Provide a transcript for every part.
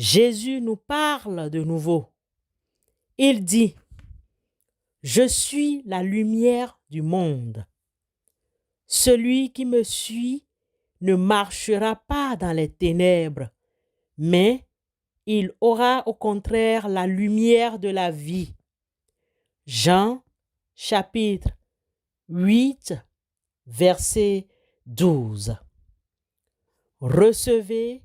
Jésus nous parle de nouveau. Il dit, « Je suis la lumière du monde. Celui qui me suit ne marchera pas dans les ténèbres, mais il aura au contraire la lumière de la vie. » Jean, chapitre 8, verset 12. Recevez,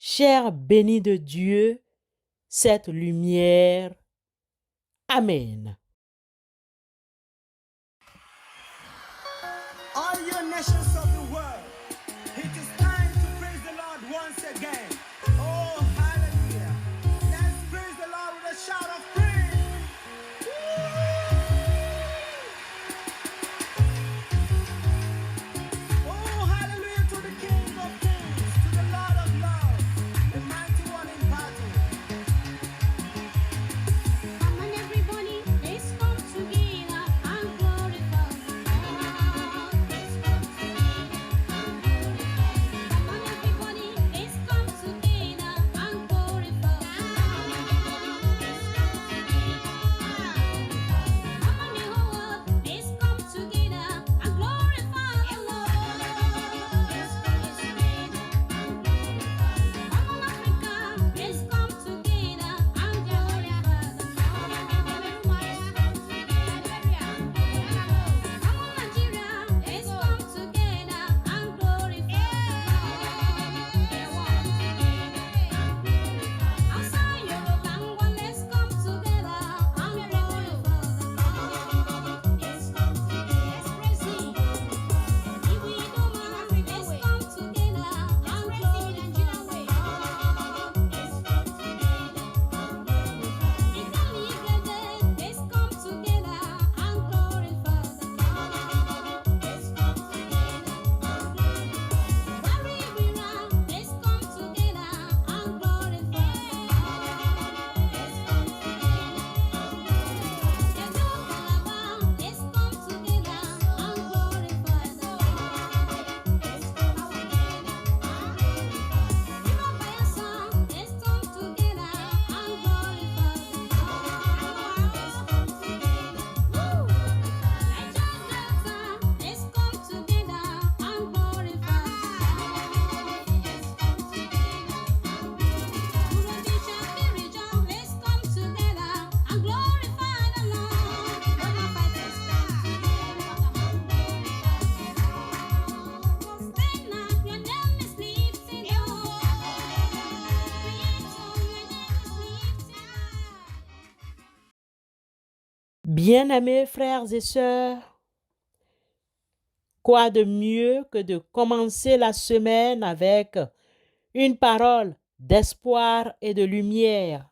chers bénis de Dieu, cette lumière. Amen. All your nations of the world, it is time to praise the Lord once again. Oh, hallelujah. Let's praise the Lord with a shout of praise. Oh, hallelujah to the King of Kings, to the Lord of Lords, the mighty one in battle. Come on, everybody, let's come together and glorify the Lord. Let's come together and glorify the Lord. Come on, everybody, let's come together and glorify the Lord. Let's come together and glorify the Lord. Come on, the whole world, let's come together and glorify the Lord. Let's come together and glorify the Lord. Come on, Africa, let's come together and glorify the Lord. Come on, Nigeria, let's come together and glorify the Lord. Outside Yoruba, let's come together and glorify the Lord. Let's come together, let's praise Him. If we don't mind, let's come together and glorify the Lord. Let's come together and glorify the Lord. Let's come together and glorify the Lord. Let's come together and glorify the Lord. Warrior, let's come together and glorify the Lord. Let's come together and glorify the Lord. Let's come together and glorify the Lord. Let's come Bien-aimés frères et sœurs, quoi de mieux que de commencer la semaine avec une parole d'espoir et de lumière.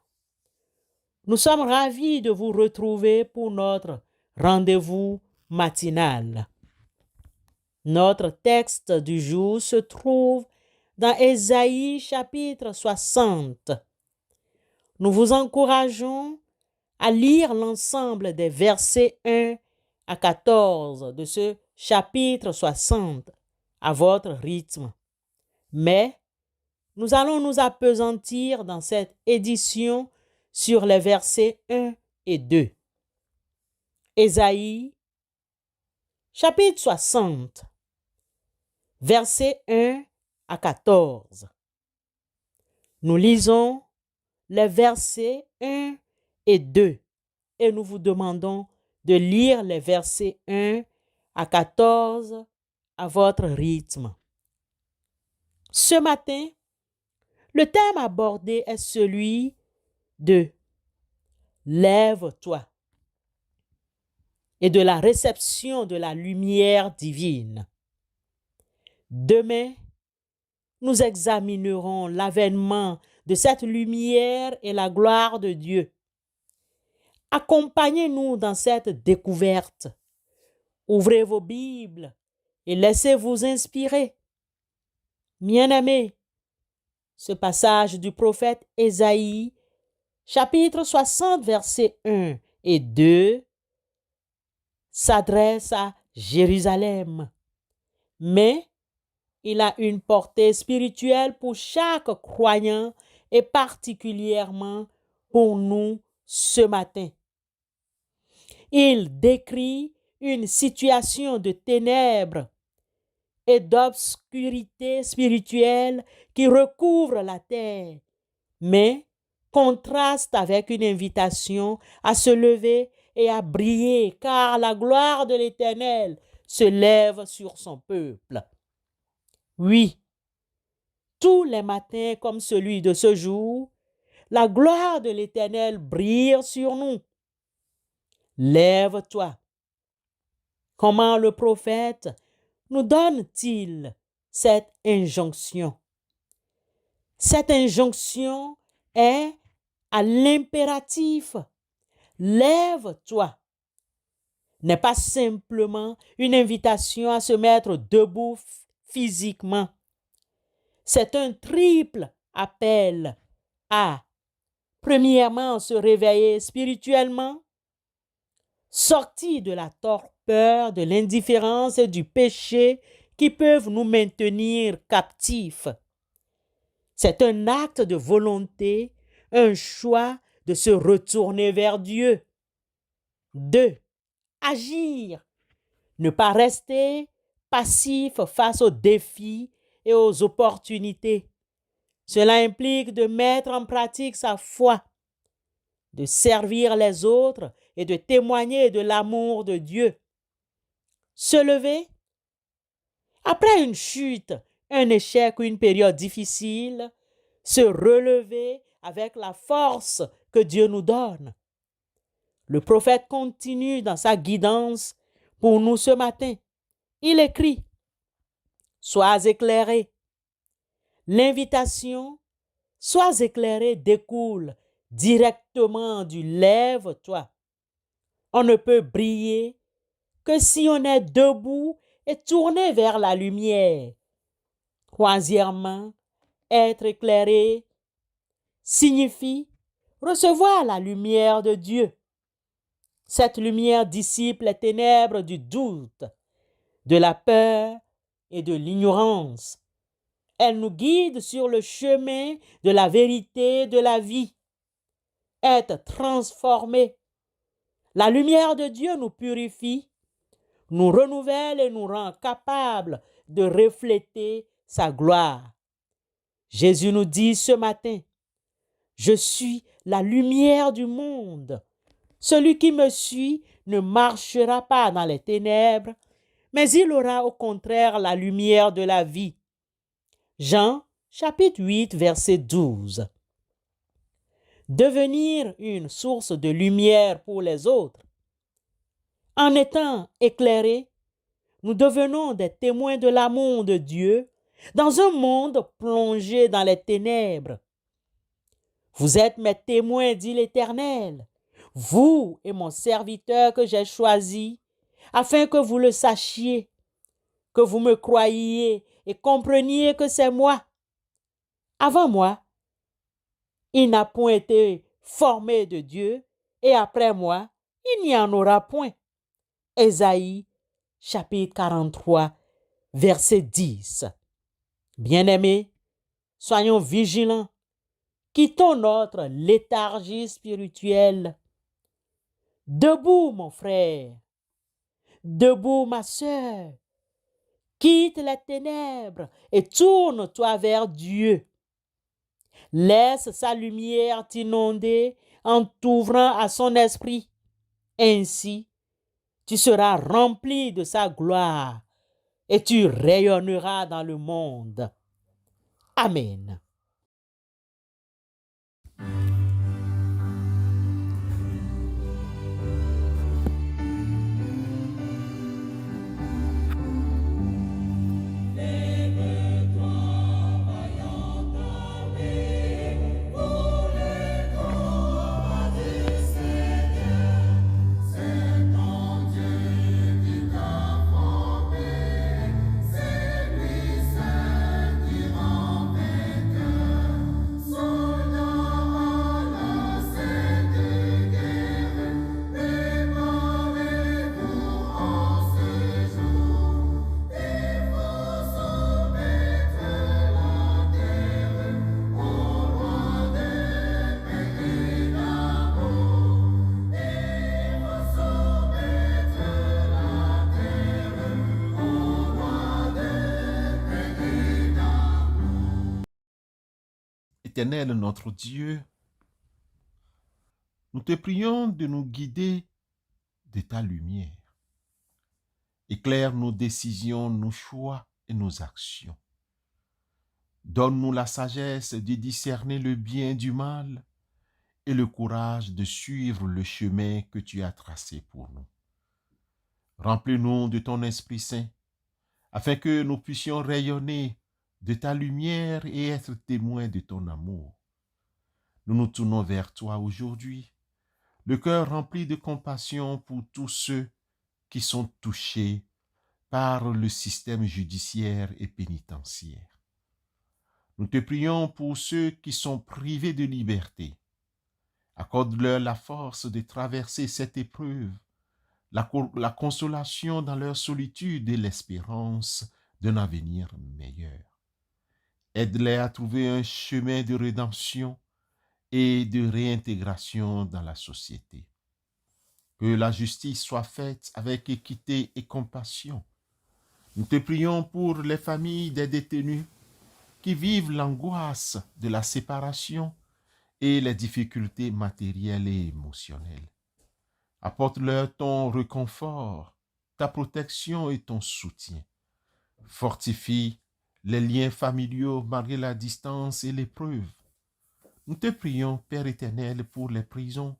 Nous sommes ravis de vous retrouver pour notre rendez-vous matinal. Notre texte du jour se trouve dans Ésaïe chapitre 60. Nous vous encourageons à lire l'ensemble des versets 1 à 14 de ce chapitre 60 à votre rythme. Mais nous allons nous appesantir dans cette édition sur les versets 1 et 2. Ésaïe, chapitre 60, versets 1 à 14. Nous lisons les versets 1 et 2 et nous vous demandons de lire les versets 1 à 14 à votre rythme. Ce matin, le thème abordé est celui de « Lève-toi » et de la réception de la lumière divine. Demain, nous examinerons l'avènement de cette lumière et la gloire de Dieu. Accompagnez-nous dans cette découverte. Ouvrez vos Bibles et laissez-vous inspirer. Bien-aimés, ce passage du prophète Ésaïe, chapitre 60, versets 1 et 2, s'adresse à Jérusalem, mais il a une portée spirituelle pour chaque croyant et particulièrement pour nous ce matin. Il décrit une situation de ténèbres et d'obscurité spirituelle qui recouvre la terre, mais contraste avec une invitation à se lever et à briller, car la gloire de l'Éternel se lève sur son peuple. Oui, tous les matins comme celui de ce jour, la gloire de l'Éternel brille sur nous. Lève-toi. Comment le prophète nous donne-t-il cette injonction? Cette injonction est à l'impératif. Lève-toi. N'est pas simplement une invitation à se mettre debout physiquement. C'est un triple appel à, premièrement, se réveiller spirituellement, sortir de la torpeur, de l'indifférence et du péché qui peuvent nous maintenir captifs. C'est un acte de volonté, un choix de se retourner vers Dieu. 2. Agir. Ne pas rester passif face aux défis et aux opportunités. Cela implique de mettre en pratique sa foi, de servir les autres et de témoigner de l'amour de Dieu. Se lever. Après une chute, un échec ou une période difficile, se relever avec la force que Dieu nous donne. Le prophète continue dans sa guidance pour nous ce matin. Il écrit « Sois éclairé ». L'invitation « Sois éclairé » découle directement du « Lève-toi ». On ne peut briller que si on est debout et tourné vers la lumière. Troisièmement, être éclairé signifie recevoir la lumière de Dieu. Cette lumière dissipe les ténèbres du doute, de la peur et de l'ignorance. Elle nous guide sur le chemin de la vérité, de la vie. Être transformé. La lumière de Dieu nous purifie, nous renouvelle et nous rend capables de refléter sa gloire. Jésus nous dit ce matin, « Je suis la lumière du monde. Celui qui me suit ne marchera pas dans les ténèbres, mais il aura au contraire la lumière de la vie. » Jean, chapitre 8, verset 12. Devenir une source de lumière pour les autres. En étant éclairés, nous devenons des témoins de l'amour de Dieu dans un monde plongé dans les ténèbres. Vous êtes mes témoins, dit l'Éternel, vous et mon serviteur que j'ai choisi, afin que vous le sachiez, que vous me croyiez et compreniez que c'est moi. Avant moi, il n'a point été formé de Dieu, et après moi, il n'y en aura point. Ésaïe, chapitre 43, verset 10. Bien-aimés, soyons vigilants. Quittons notre léthargie spirituelle. Debout, mon frère. Debout, ma sœur. Quitte les ténèbres et tourne-toi vers Dieu. Laisse sa lumière t'inonder en t'ouvrant à son esprit. Ainsi, tu seras rempli de sa gloire et tu rayonneras dans le monde. Amen. Éternel notre Dieu, nous te prions de nous guider de ta lumière. Éclaire nos décisions, nos choix et nos actions. Donne-nous la sagesse de discerner le bien du mal et le courage de suivre le chemin que tu as tracé pour nous. Remplis-nous de ton Esprit Saint, afin que nous puissions rayonner de ta lumière et être témoins de ton amour. Nous nous tournons vers toi aujourd'hui, le cœur rempli de compassion pour tous ceux qui sont touchés par le système judiciaire et pénitentiaire. Nous te prions pour ceux qui sont privés de liberté. Accorde-leur la force de traverser cette épreuve, la consolation dans leur solitude et l'espérance d'un avenir meilleur. Aide-les à trouver un chemin de rédemption et de réintégration dans la société. Que la justice soit faite avec équité et compassion. Nous te prions pour les familles des détenus qui vivent l'angoisse de la séparation et les difficultés matérielles et émotionnelles. Apporte-leur ton réconfort, ta protection et ton soutien. Fortifie les liens familiaux malgré la distance et l'épreuve. Nous te prions, Père éternel, pour les prisons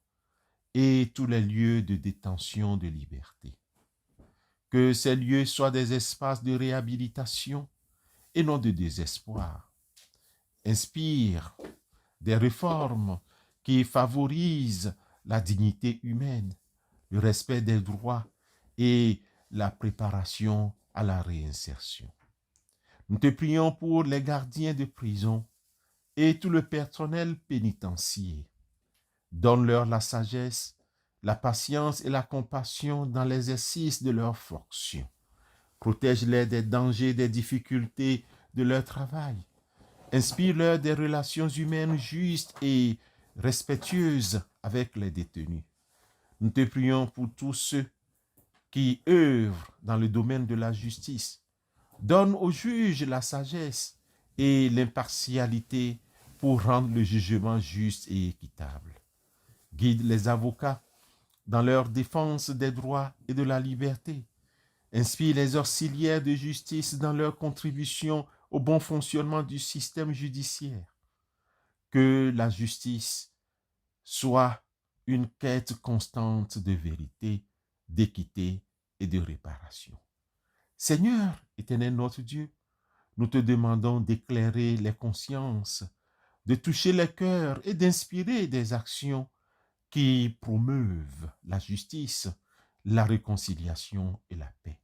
et tous les lieux de détention de liberté. Que ces lieux soient des espaces de réhabilitation et non de désespoir. Inspire des réformes qui favorisent la dignité humaine, le respect des droits et la préparation à la réinsertion. Nous te prions pour les gardiens de prison et tout le personnel pénitentiaire. Donne-leur la sagesse, la patience et la compassion dans l'exercice de leurs fonctions. Protège-les des dangers, des difficultés de leur travail. Inspire-leur des relations humaines justes et respectueuses avec les détenus. Nous te prions pour tous ceux qui œuvrent dans le domaine de la justice. Donne aux juges la sagesse et l'impartialité pour rendre le jugement juste et équitable. Guide les avocats dans leur défense des droits et de la liberté. Inspire les auxiliaires de justice dans leur contribution au bon fonctionnement du système judiciaire. Que la justice soit une quête constante de vérité, d'équité et de réparation. Seigneur, éternel notre Dieu, nous te demandons d'éclairer les consciences, de toucher les cœurs et d'inspirer des actions qui promeuvent la justice, la réconciliation et la paix.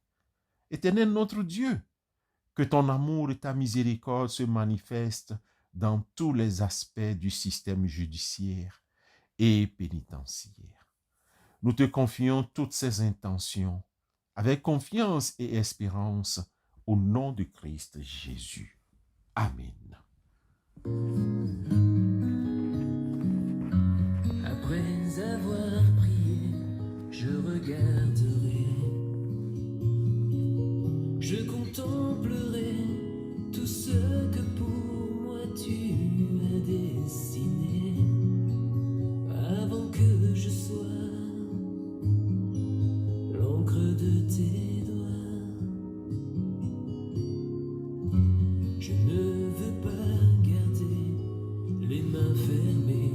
Éternel notre Dieu, que ton amour et ta miséricorde se manifestent dans tous les aspects du système judiciaire et pénitentiaire. Nous te confions toutes ces intentions avec confiance et espérance au nom de Christ Jésus. Amen. Après avoir prié, je regarderai, je contemplerai tout ce que pour moi tu as dessiné avant que je sois l'encre de tes doigts. Je ne veux pas garder les mains fermées.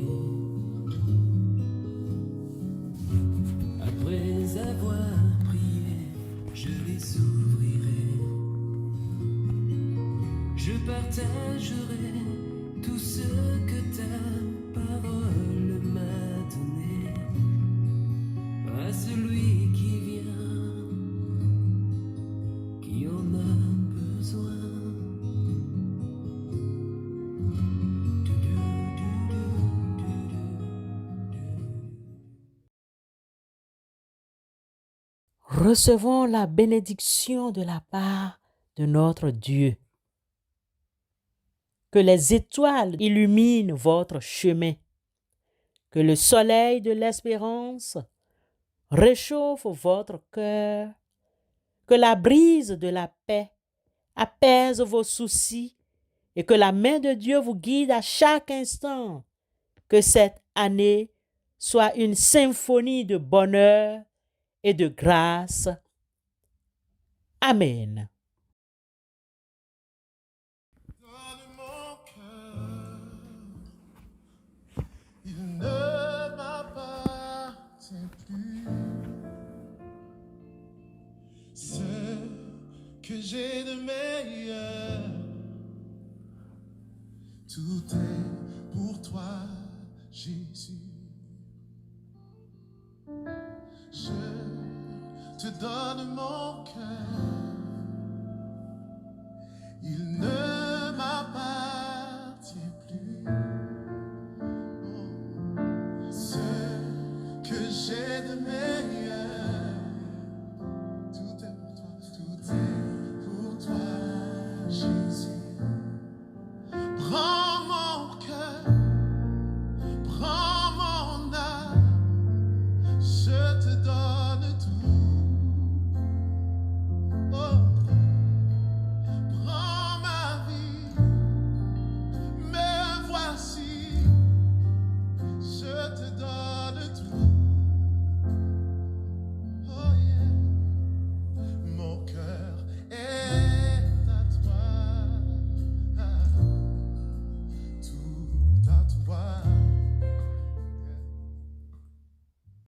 Après avoir prié, je les ouvrirai. Je partagerai tout ce que ta parole m'a donné à celui qui vient, qui en a besoin. Recevons la bénédiction de la part de notre Dieu. Que les étoiles illuminent votre chemin. Que le soleil de l'espérance réchauffe votre cœur. Que la brise de la paix apaise vos soucis et que la main de Dieu vous guide à chaque instant. Que cette année soit une symphonie de bonheur et de grâce. Amen. Dans mon cœur, il ne m'appartient plus. Ce que j'ai de meilleur, tout est pour toi, Jésus. Je te donne mon cœur.